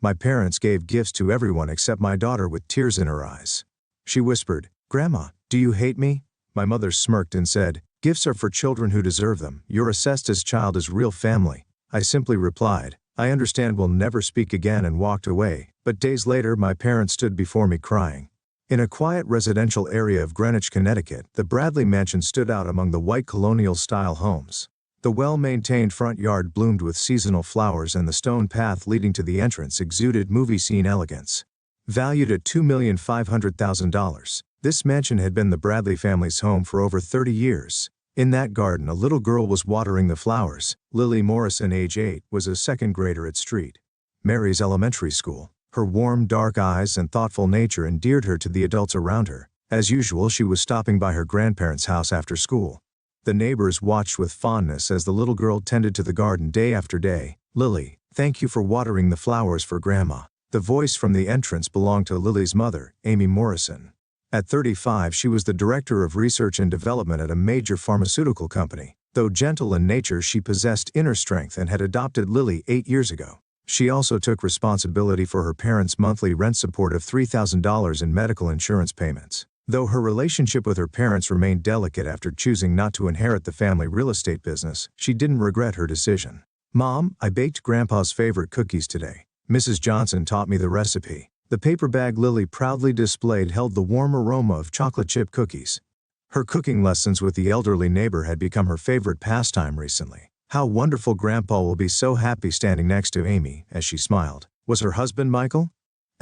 My parents gave gifts to everyone except my daughter with tears in her eyes. She whispered, "Grandma, do you hate me?" My mother smirked and said, "Gifts are for children who deserve them. You're assessed as child as real family." I simply replied, "I understand, we'll never speak again," and walked away. But days later my parents stood before me crying. In a quiet residential area of Greenwich, Connecticut, the Bradley mansion stood out among the white colonial-style homes. The well-maintained front yard bloomed with seasonal flowers, and the stone path leading to the entrance exuded movie scene elegance. Valued at $2,500,000, this mansion had been the Bradley family's home for over 30 years. In that garden, a little girl was watering the flowers. Lily Morrison, age 8, was a second grader at St. Mary's Elementary School. Her warm, dark eyes and thoughtful nature endeared her to the adults around her. As usual, she was stopping by her grandparents' house after school. The neighbors watched with fondness as the little girl tended to the garden day after day. "Lily, thank you for watering the flowers for Grandma." The voice from the entrance belonged to Lily's mother, Amy Morrison. At 35, she was the director of research and development at a major pharmaceutical company. Though gentle in nature, she possessed inner strength and had adopted Lily 8 years ago. She also took responsibility for her parents' monthly rent support of $3,000 in medical insurance payments. Though her relationship with her parents remained delicate after choosing not to inherit the family real estate business, she didn't regret her decision. "Mom, I baked Grandpa's favorite cookies today. Mrs. Johnson taught me the recipe." The paper bag Lily proudly displayed held the warm aroma of chocolate chip cookies. Her cooking lessons with the elderly neighbor had become her favorite pastime recently. "How wonderful, Grandpa will be so happy," standing next to Amy, as she smiled, was her husband Michael.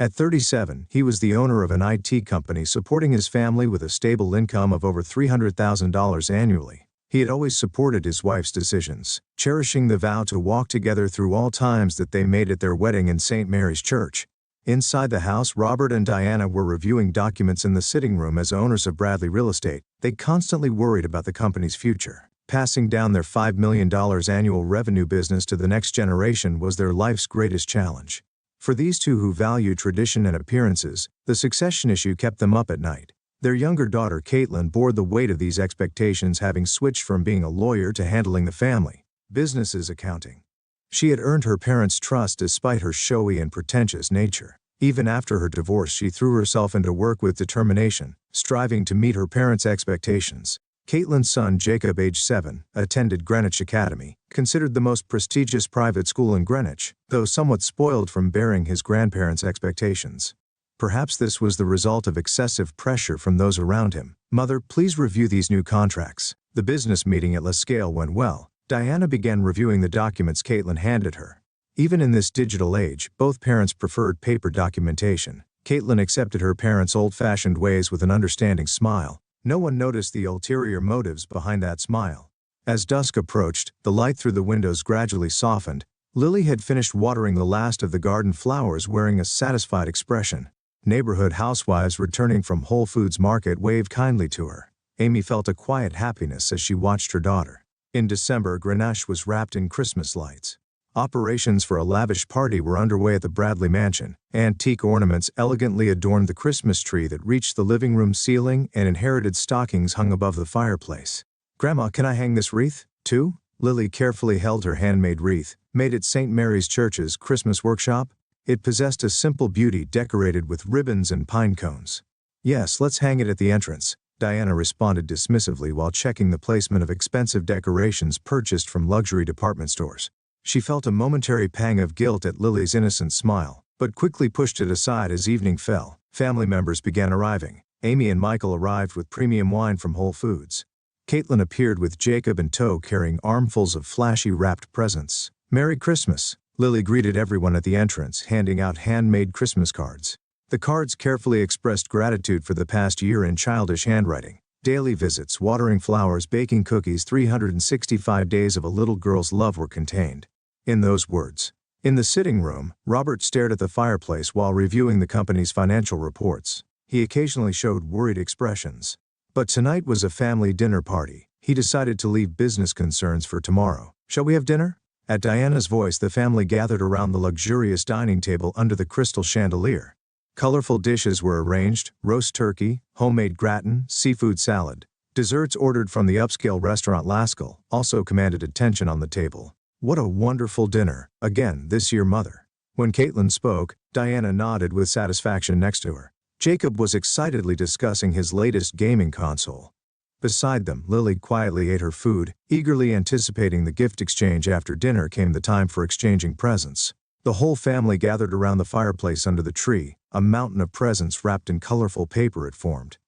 At 37, he was the owner of an IT company supporting his family with a stable income of over $300,000 annually. He had always supported his wife's decisions, cherishing the vow to walk together through all times that they made at their wedding in St. Mary's Church. Inside the house, Robert and Diana were reviewing documents in the sitting room. As owners of Bradley Real Estate, they constantly worried about the company's future. Passing down their $5 million annual revenue business to the next generation was their life's greatest challenge. For these two who value tradition and appearances, the succession issue kept them up at night. Their younger daughter Caitlyn bore the weight of these expectations, having switched from being a lawyer to handling the family business's accounting. She had earned her parents' trust despite her showy and pretentious nature. Even after her divorce, she threw herself into work with determination, striving to meet her parents' expectations. Caitlyn's son Jacob, age 7, attended Greenwich Academy, considered the most prestigious private school in Greenwich, though somewhat spoiled from bearing his grandparents' expectations. Perhaps this was the result of excessive pressure from those around him. "Mother, please review these new contracts." The business meeting at La Scale went well. Diana began reviewing the documents Caitlyn handed her. Even in this digital age, both parents preferred paper documentation. Caitlyn accepted her parents' old-fashioned ways with an understanding smile. No one noticed the ulterior motives behind that smile. As dusk approached, the light through the windows gradually softened. Lily had finished watering the last of the garden flowers, wearing a satisfied expression. Neighborhood housewives returning from Whole Foods Market waved kindly to her. Amy felt a quiet happiness as she watched her daughter. In December, Greenwich was wrapped in Christmas lights. Operations for a lavish party were underway at the Bradley mansion. Antique ornaments elegantly adorned the Christmas tree that reached the living room ceiling, and inherited stockings hung above the fireplace. "Grandma, can I hang this wreath, too?" Lily carefully held her handmade wreath, made at St. Mary's Church's Christmas workshop. It possessed a simple beauty decorated with ribbons and pine cones. "Yes, let's hang it at the entrance," Diana responded dismissively while checking the placement of expensive decorations purchased from luxury department stores. She felt a momentary pang of guilt at Lily's innocent smile, but quickly pushed it aside as evening fell. Family members began arriving. Amy and Michael arrived with premium wine from Whole Foods. Caitlyn appeared with Jacob in tow, carrying armfuls of flashy wrapped presents. "Merry Christmas." Lily greeted everyone at the entrance, handing out handmade Christmas cards. The cards carefully expressed gratitude for the past year in childish handwriting. Daily visits, watering flowers, baking cookies, 365 days of a little girl's love were contained in those words. In the sitting room, Robert stared at the fireplace while reviewing the company's financial reports. He occasionally showed worried expressions. But tonight was a family dinner party. He decided to leave business concerns for tomorrow. "Shall we have dinner?" At Diana's voice, the family gathered around the luxurious dining table under the crystal chandelier. Colorful dishes were arranged: roast turkey, homemade gratin, seafood salad. Desserts ordered from the upscale restaurant Lascaux also commanded attention on the table. "What a wonderful dinner, again this year, Mother." When Caitlyn spoke, Diana nodded with satisfaction next to her. Jacob was excitedly discussing his latest gaming console. Beside them, Lily quietly ate her food, eagerly anticipating the gift exchange. After dinner came the time for exchanging presents. The whole family gathered around the fireplace under the tree, a mountain of presents wrapped in colorful paper it formed.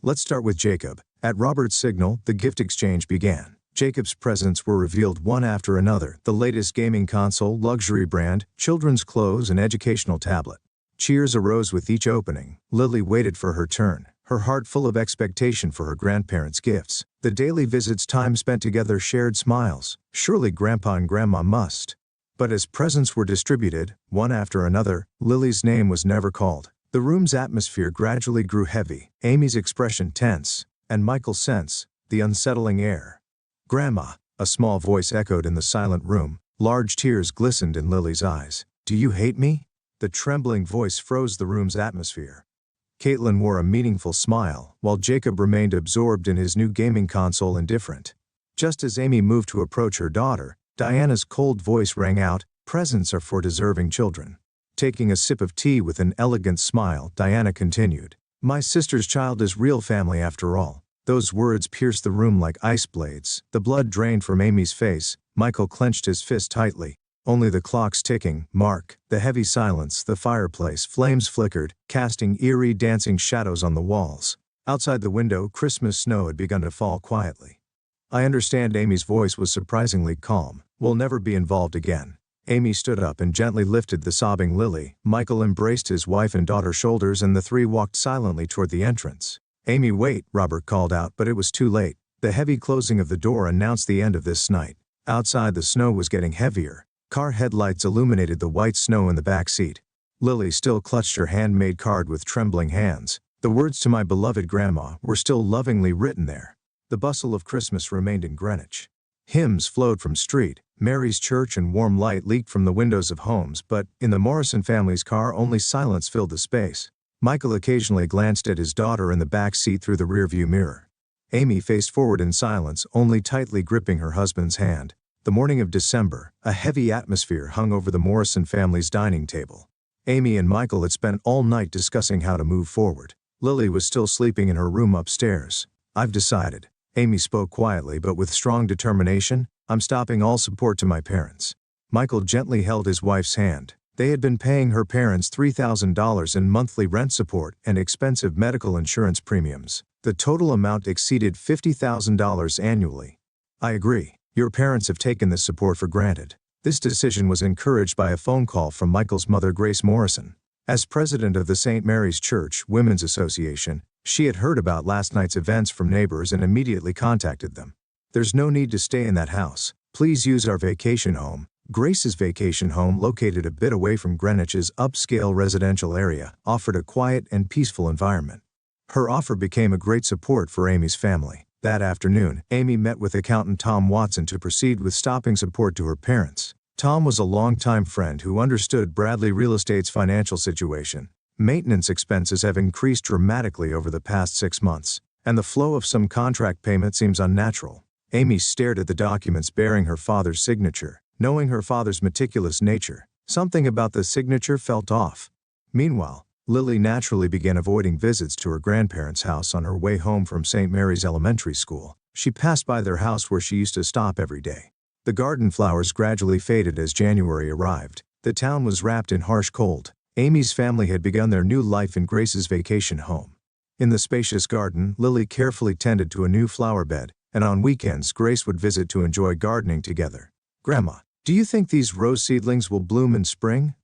Let's start with Jacob. At Robert's signal, the gift exchange began. Jacob's presents were revealed one after another: the latest gaming console, luxury brand, children's clothes, and educational tablet. Cheers arose with each opening. Lily waited for her turn, her heart full of expectation for her grandparents' gifts. The daily visits, time spent together, shared smiles. Surely Grandpa and Grandma must. But as presents were distributed, one after another, Lily's name was never called. The room's atmosphere gradually grew heavy, Amy's expression tense, and Michael sensed the unsettling air. "Grandma," a small voice echoed in the silent room. Large tears glistened in Lily's eyes. "Do you hate me?" The trembling voice froze the room's atmosphere. Caitlyn wore a meaningful smile, while Jacob remained absorbed in his new gaming console, indifferent. Just as Amy moved to approach her daughter, Diana's cold voice rang out, "Presents are for deserving children." Taking a sip of tea with an elegant smile, Diana continued, "My sister's child is real family after all." Those words pierced the room like ice blades. The blood drained from Amy's face. Michael clenched his fist tightly. Only the clock's ticking mark, the heavy silence, the fireplace flames flickered, casting eerie dancing shadows on the walls. Outside the window, Christmas snow had begun to fall quietly. "I understand." Amy's voice was surprisingly calm. "We'll never be involved again." Amy stood up and gently lifted the sobbing Lily. Michael embraced his wife and daughter's shoulders, and the three walked silently toward the entrance. "Amy, wait," Robert called out, but it was too late. The heavy closing of the door announced the end of this night. Outside, the snow was getting heavier. Car headlights illuminated the white snow in the back seat. Lily still clutched her handmade card with trembling hands. The words "to my beloved Grandma" were still lovingly written there. The bustle of Christmas remained in Greenwich. Hymns flowed from street, Mary's church, and warm light leaked from the windows of homes, but in the Morrison family's car only silence filled the space. Michael occasionally glanced at his daughter in the back seat through the rearview mirror. Amy faced forward in silence, only tightly gripping her husband's hand. The morning of December, a heavy atmosphere hung over the Morrison family's dining table. Amy and Michael had spent all night discussing how to move forward. Lily was still sleeping in her room upstairs. "I've decided." Amy spoke quietly but with strong determination. "I'm stopping all support to my parents." Michael gently held his wife's hand. They had been paying her parents $3,000 in monthly rent support and expensive medical insurance premiums. The total amount exceeded $50,000 annually. "I agree. Your parents have taken this support for granted." This decision was encouraged by a phone call from Michael's mother, Grace Morrison. As president of the St. Mary's Church Women's Association, she had heard about last night's events from neighbors and immediately contacted them. "There's no need to stay in that house. Please use our vacation home." Grace's vacation home, located a bit away from Greenwich's upscale residential area, offered a quiet and peaceful environment. Her offer became a great support for Amy's family. That afternoon, Amy met with accountant Tom Watson to proceed with stopping support to her parents. Tom was a longtime friend who understood Bradley Real Estate's financial situation. Maintenance expenses have increased dramatically over the past 6 months, and the flow of some contract payment seems unnatural. Amy stared at the documents bearing her father's signature. Knowing her father's meticulous nature, something about the signature felt off. Meanwhile, Lily naturally began avoiding visits to her grandparents' house on her way home from St. Mary's Elementary School. She passed by their house where she used to stop every day. The garden flowers gradually faded as January arrived. The town was wrapped in harsh cold. Amy's family had begun their new life in Grace's vacation home. In the spacious garden, Lily carefully tended to a new flower bed, and on weekends Grace would visit to enjoy gardening together. "Grandma, do you think these rose seedlings will bloom in spring?"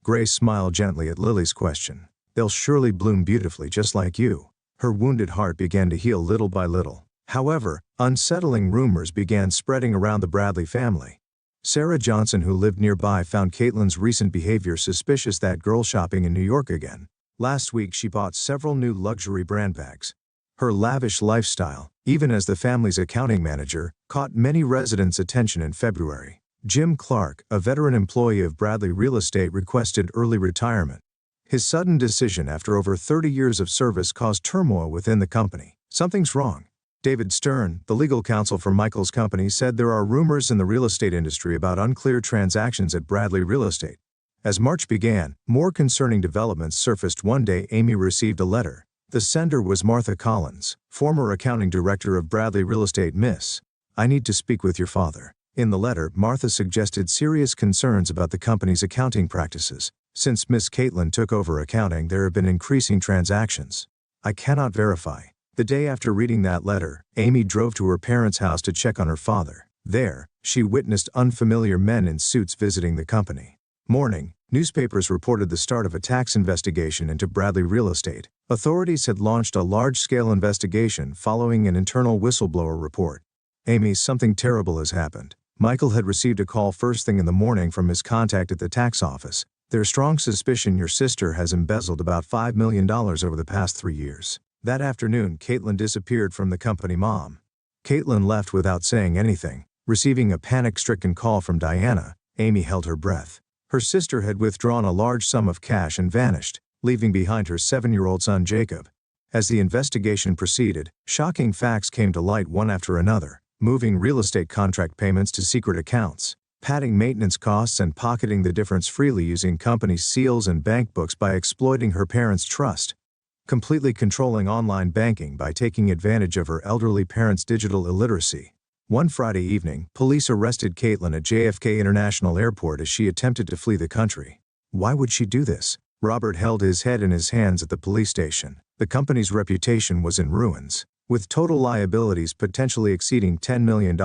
Grace smiled gently at Lily's question. "They'll surely bloom beautifully, just like you." Her wounded heart began to heal little by little. However, unsettling rumors began spreading around the Bradley family. Sarah Johnson, who lived nearby, found Caitlyn's recent behavior suspicious. That girl shopping in New York again. Last week she bought several new luxury brand bags. Her lavish lifestyle, even as the family's accounting manager, caught many residents' attention in February. Jim Clark, a veteran employee of Bradley Real Estate, requested early retirement. His sudden decision after over 30 years of service caused turmoil within the company. "Something's wrong." David Stern, the legal counsel for Michael's company, said there are rumors in the real estate industry about unclear transactions at Bradley Real Estate. As March began, more concerning developments surfaced. One day Amy received a letter. The sender was Martha Collins, former accounting director of Bradley Real Estate. Miss, I need to speak with your father. In the letter, Martha suggested serious concerns about the company's accounting practices. Since Miss Caitlyn took over accounting, there have been increasing transactions. I cannot verify. The day after reading that letter, Amy drove to her parents' house to check on her father. There, she witnessed unfamiliar men in suits visiting the company. Morning, newspapers reported the start of a tax investigation into Bradley Real Estate. Authorities had launched a large-scale investigation following an internal whistleblower report. Amy, something terrible has happened. Michael had received a call first thing in the morning from his contact at the tax office. There's strong suspicion your sister has embezzled about $5 million over the past 3 years. That afternoon, Caitlyn disappeared from the company. Mom. Caitlyn left without saying anything. Receiving a panic-stricken call from Diana, Amy held her breath. Her sister had withdrawn a large sum of cash and vanished, leaving behind her 7-year-old son Jacob. As the investigation proceeded, shocking facts came to light one after another: moving real estate contract payments to secret accounts, padding maintenance costs, and pocketing the difference freely using company seals and bank books by exploiting her parents' trust, completely controlling online banking by taking advantage of her elderly parents' digital illiteracy. One Friday evening, police arrested Caitlyn at JFK International Airport as she attempted to flee the country. Why would she do this? Robert held his head in his hands at the police station. The company's reputation was in ruins. With total liabilities potentially exceeding $10 million,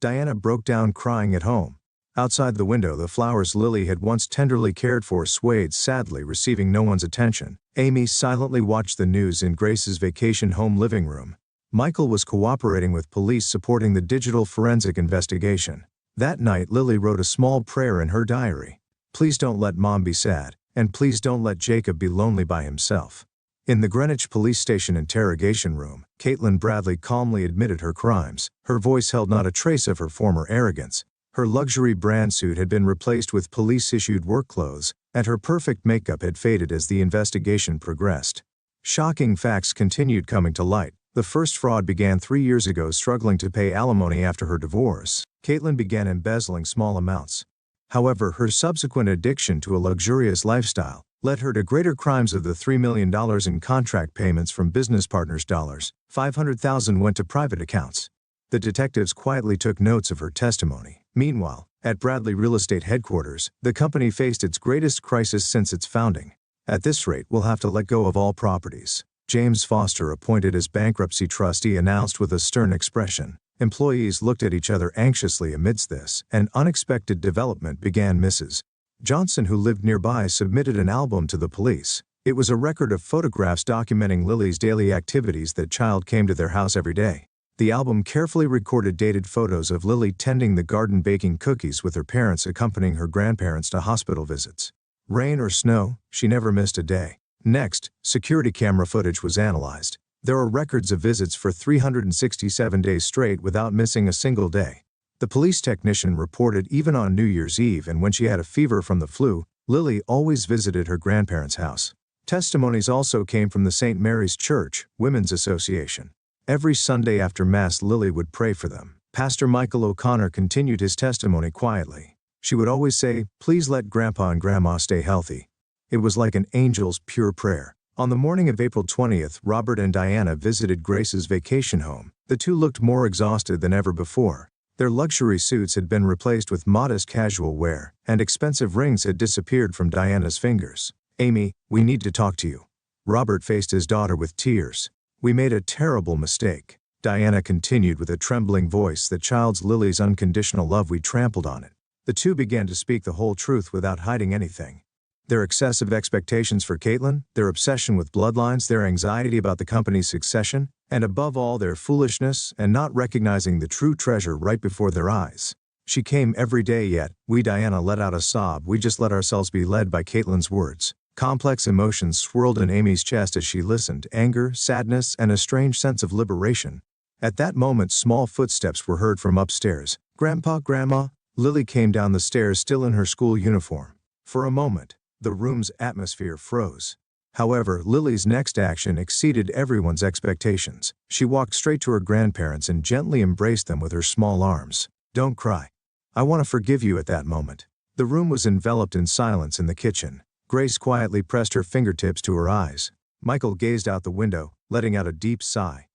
Diana broke down crying at home. Outside the window, the flowers Lily had once tenderly cared for swayed sadly, receiving no one's attention. Amy silently watched the news in Grace's vacation home living room. Michael was cooperating with police supporting the digital forensic investigation. That night, Lily wrote a small prayer in her diary. Please don't let Mom be sad, and please don't let Jacob be lonely by himself. In the Greenwich Police Station interrogation room, Caitlyn Bradley calmly admitted her crimes. Her voice held not a trace of her former arrogance. Her luxury brand suit had been replaced with police-issued work clothes, and her perfect makeup had faded as the investigation progressed. Shocking facts continued coming to light. The first fraud began 3 years ago. Struggling to pay alimony after her divorce, Caitlyn began embezzling small amounts. However, her subsequent addiction to a luxurious lifestyle led her to greater crimes. Of the $3 million in contract payments from business partners, $500,000 went to private accounts. The detectives quietly took notes of her testimony. Meanwhile, at Bradley Real Estate headquarters, the company faced its greatest crisis since its founding. At this rate, we'll have to let go of all properties. James Foster, appointed as bankruptcy trustee, announced with a stern expression. Employees looked at each other anxiously. Amidst this, an unexpected development began. Mrs. Johnson, who lived nearby, submitted an album to the police. It was a record of photographs documenting Lily's daily activities. That child came to their house every day. The album carefully recorded dated photos of Lily tending the garden, baking cookies with her parents, accompanying her grandparents to hospital visits. Rain or snow, she never missed a day. Next, security camera footage was analyzed. There are records of visits for 367 days straight without missing a single day. The police technician reported even on New Year's Eve and when she had a fever from the flu, Lily always visited her grandparents' house. Testimonies also came from the St. Mary's Church Women's Association. Every Sunday after Mass, Lily would pray for them. Pastor Michael O'Connor continued his testimony quietly. She would always say, "Please let Grandpa and Grandma stay healthy." It was like an angel's pure prayer. On the morning of April 20th, Robert and Diana visited Grace's vacation home. The two looked more exhausted than ever before. Their luxury suits had been replaced with modest casual wear, and expensive rings had disappeared from Diana's fingers. "Amy, we need to talk to you." Robert faced his daughter with tears. "We made a terrible mistake," Diana continued with a trembling voice. "The child's Lily's unconditional love, we trampled on it." The two began to speak the whole truth without hiding anything. Their excessive expectations for Caitlyn, their obsession with bloodlines, their anxiety about the company's succession, and above all their foolishness and not recognizing the true treasure right before their eyes. "She came every day, yet," Diana let out a sob. "We just let ourselves be led by Caitlyn's words." Complex emotions swirled in Amy's chest as she listened: anger, sadness, and a strange sense of liberation. At that moment, small footsteps were heard from upstairs. "Grandpa, Grandma." Lily came down the stairs, still in her school uniform. For a moment, the room's atmosphere froze. However, Lily's next action exceeded everyone's expectations. She walked straight to her grandparents and gently embraced them with her small arms. "Don't cry. I want to forgive you." At that moment, The room was enveloped in silence in the kitchen. Grace quietly pressed her fingertips to her eyes. Michael gazed out the window, letting out a deep sigh.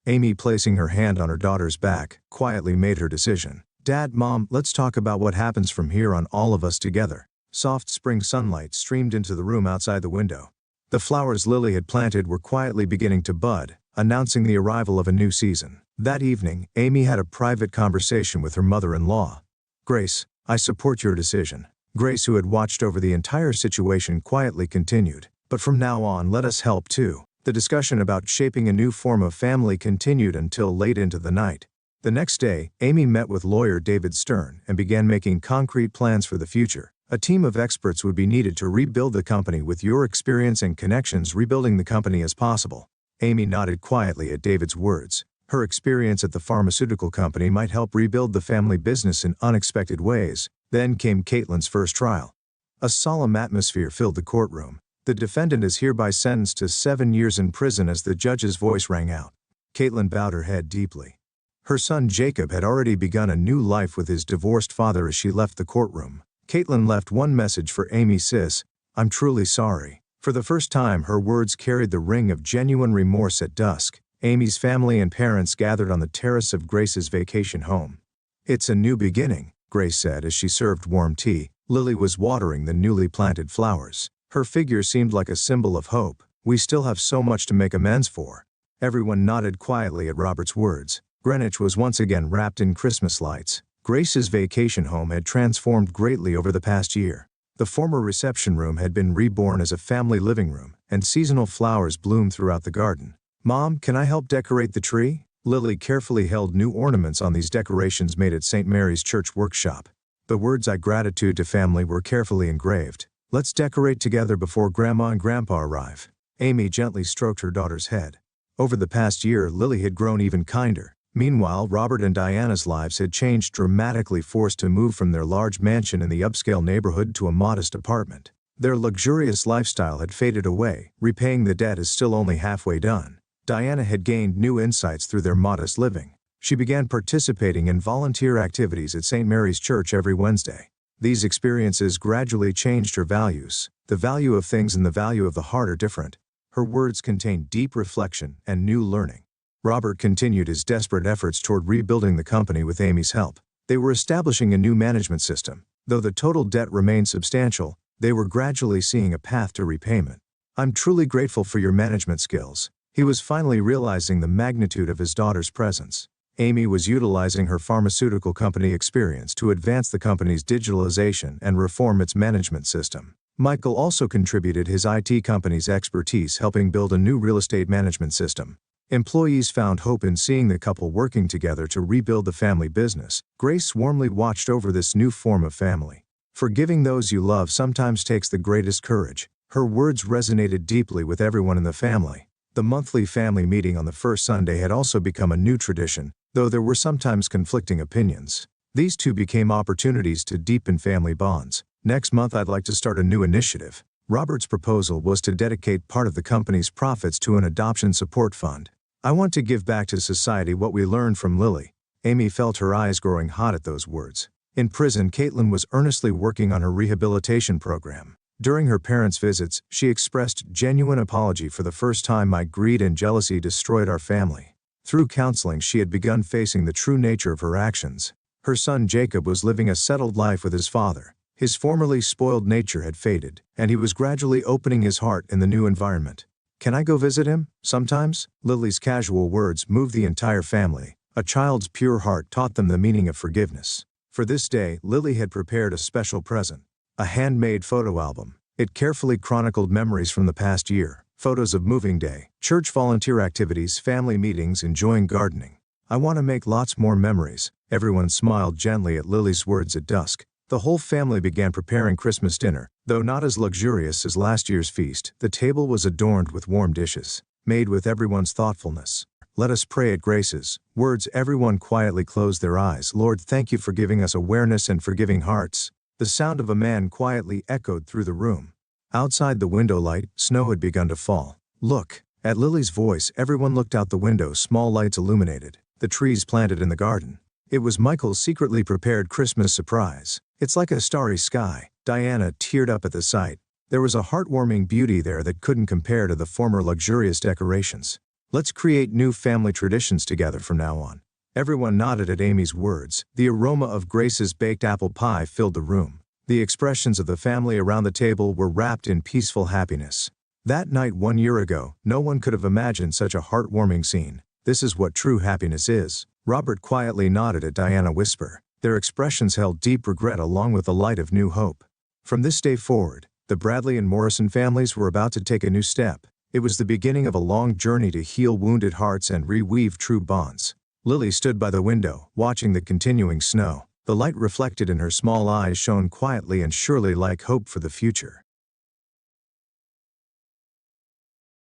Amy, placing her hand on her daughter's back, quietly made her decision. Dad, Mom, let's talk about what happens from here on, all of us together. Soft spring sunlight streamed into the room outside the window. The flowers Lily had planted were quietly beginning to bud, announcing the arrival of a new season. That evening, Amy had a private conversation with her mother-in-law. Grace, I support your decision. Grace, who had watched over the entire situation, quietly continued. But from now on, let us help too. The discussion about shaping a new form of family continued until late into the night. The next day, Amy met with lawyer David Stern and began making concrete plans for the future. A team of experts would be needed to rebuild the company with your experience and connections rebuilding the company as possible. Amy nodded quietly at David's words. Her experience at the pharmaceutical company might help rebuild the family business in unexpected ways. Then came Caitlyn's first trial. A solemn atmosphere filled the courtroom. The defendant is hereby sentenced to 7 years in prison as the judge's voice rang out. Caitlyn bowed her head deeply. Her son Jacob had already begun a new life with his divorced father as she left the courtroom. Caitlyn left one message for Amy: Sis, I'm truly sorry. For the first time, her words carried the ring of genuine remorse. At dusk, Amy's family and parents gathered on the terrace of Grace's vacation home. It's a new beginning, Grace said as she served warm tea. Lily was watering the newly planted flowers. Her figure seemed like a symbol of hope. We still have so much to make amends for. Everyone nodded quietly at Robert's words. Greenwich was once again wrapped in Christmas lights. Grace's vacation home had transformed greatly over the past year. The former reception room had been reborn as a family living room, and seasonal flowers bloomed throughout the garden. Mom, can I help decorate the tree? Lily carefully held new ornaments on these decorations made at St. Mary's Church workshop. The words "I gratitude to family" were carefully engraved. Let's decorate together before Grandma and Grandpa arrive. Amy gently stroked her daughter's head. Over the past year, Lily had grown even kinder. Meanwhile, Robert and Diana's lives had changed dramatically, forced to move from their large mansion in the upscale neighborhood to a modest apartment. Their luxurious lifestyle had faded away. Repaying the debt is still only halfway done. Diana had gained new insights through their modest living. She began participating in volunteer activities at St. Mary's Church every Wednesday. These experiences gradually changed her values. The value of things and the value of the heart are different. Her words contained deep reflection and new learning. Robert continued his desperate efforts toward rebuilding the company with Amy's help. They were establishing a new management system. Though the total debt remained substantial, they were gradually seeing a path to repayment. I'm truly grateful for your management skills. He was finally realizing the magnitude of his daughter's presence. Amy was utilizing her pharmaceutical company experience to advance the company's digitalization and reform its management system. Michael also contributed his IT company's expertise, helping build a new real estate management system. Employees found hope in seeing the couple working together to rebuild the family business. Grace warmly watched over this new form of family. Forgiving those you love sometimes takes the greatest courage. Her words resonated deeply with everyone in the family. The monthly family meeting on the first Sunday had also become a new tradition, though there were sometimes conflicting opinions. These two became opportunities to deepen family bonds. Next month, I'd like to start a new initiative. Robert's proposal was to dedicate part of the company's profits to an adoption support fund. I want to give back to society what we learned from Lily. Amy felt her eyes growing hot at those words. In prison, Caitlyn was earnestly working on her rehabilitation program. During her parents' visits, she expressed genuine apology. For the first time, my greed and jealousy destroyed our family. Through counseling, she had begun facing the true nature of her actions. Her son Jacob was living a settled life with his father. His formerly spoiled nature had faded, and he was gradually opening his heart in the new environment. Can I go visit him, sometimes? Lily's casual words moved the entire family. A child's pure heart taught them the meaning of forgiveness. For this day, Lily had prepared a special present. A handmade photo album. It carefully chronicled memories from the past year. Photos of moving day, church volunteer activities, family meetings, enjoying gardening. I want to make lots more memories. Everyone smiled gently at Lily's words. At dusk, the whole family began preparing Christmas dinner. Though not as luxurious as last year's feast, the table was adorned with warm dishes, made with everyone's thoughtfulness. Let us pray at Grace's words. Everyone quietly closed their eyes. Lord, thank you for giving us awareness and forgiving hearts. The sound of a man quietly echoed through the room. Outside the window light, snow had begun to fall. Look. At Lily's voice, everyone looked out the window. Small lights illuminated the trees planted in the garden. It was Michael's secretly prepared Christmas surprise. It's like a starry sky. Diana teared up at the sight. There was a heartwarming beauty there that couldn't compare to the former luxurious decorations. Let's create new family traditions together from now on. Everyone nodded at Amy's words. The aroma of Grace's baked apple pie filled the room. The expressions of the family around the table were wrapped in peaceful happiness. That night 1 year ago, no one could have imagined such a heartwarming scene. This is what true happiness is. Robert quietly nodded at Diana's whisper. Their expressions held deep regret along with the light of new hope. From this day forward, the Bradley and Morrison families were about to take a new step. It was the beginning of a long journey to heal wounded hearts and reweave true bonds. Lily stood by the window, watching the continuing snow. The light reflected in her small eyes shone quietly and surely like hope for the future.